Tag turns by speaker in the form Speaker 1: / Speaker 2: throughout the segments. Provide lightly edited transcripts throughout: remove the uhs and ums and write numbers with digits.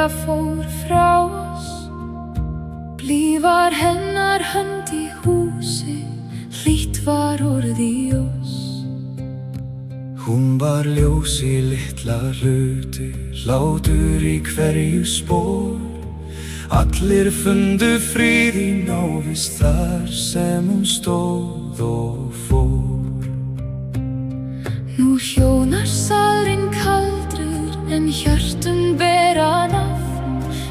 Speaker 1: Freyja fór frá oss, blíð var hennar hönd í húsi, hlýtt var orð í oss.
Speaker 2: Hún var ljós í litla hluti, hlátur í hverju spór. Allir fundu frið í návist þar sem hún stóð og fór.
Speaker 1: Nú hljónar salurinn kaldrur en hjörtun bera nafn.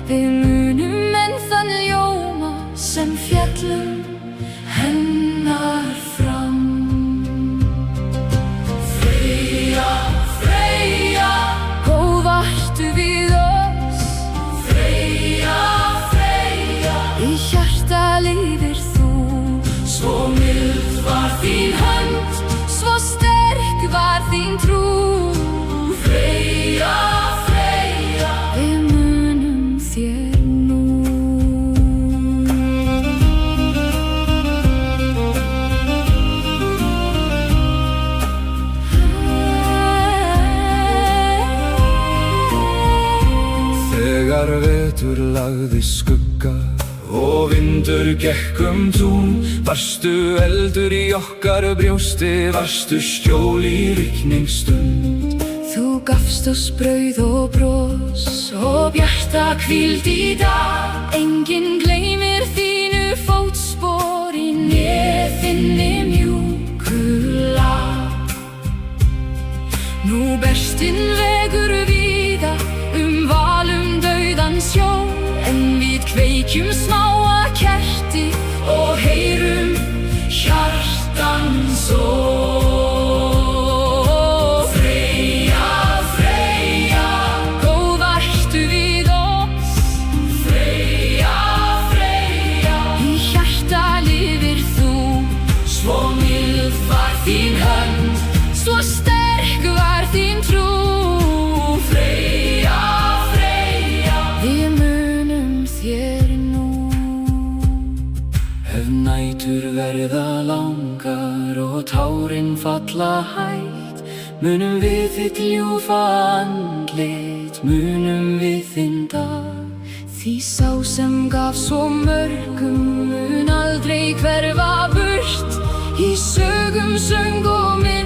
Speaker 1: Við munum enn þann ljóma sem fjallum hennar fram. Freyja, Freyja, góð varstu við oss. Freyja, Freyja, í hjarta lifir þú. Svo mild var þín hönd, svo sterk var þín trú. Freyja, Freyja, við munum þér nú.
Speaker 2: Þegar vetur lagði skugga og vindur gekk tún, varstu eldur í okkar brjósti, varstu skjól í rigningsstund.
Speaker 1: Þú gafst oss brauð og bros og bjarta hvíld í dag. Enginn gleymir þínu fótspori né þinni mjúku lag. Nú berst þinn vegur víða valum dauðans sjó, en við kveikjum smáa kerti og heyrum hjartans óp. Freyja, Freyja, góð varstu við oss. Freyja, Freyja, í hjarta lifir þú. Svo mild var þín hönd, svo sterk var þín trú. Freyja, við munum þér nú.
Speaker 2: Ef nætur verða langar og tárin falla hægt, munum við þitt ljúfa andlit, munum við þinn dag.
Speaker 1: Því sá sem gaf svo mörgum mun aldrei hverfa burt. Í sögum, söng og mynd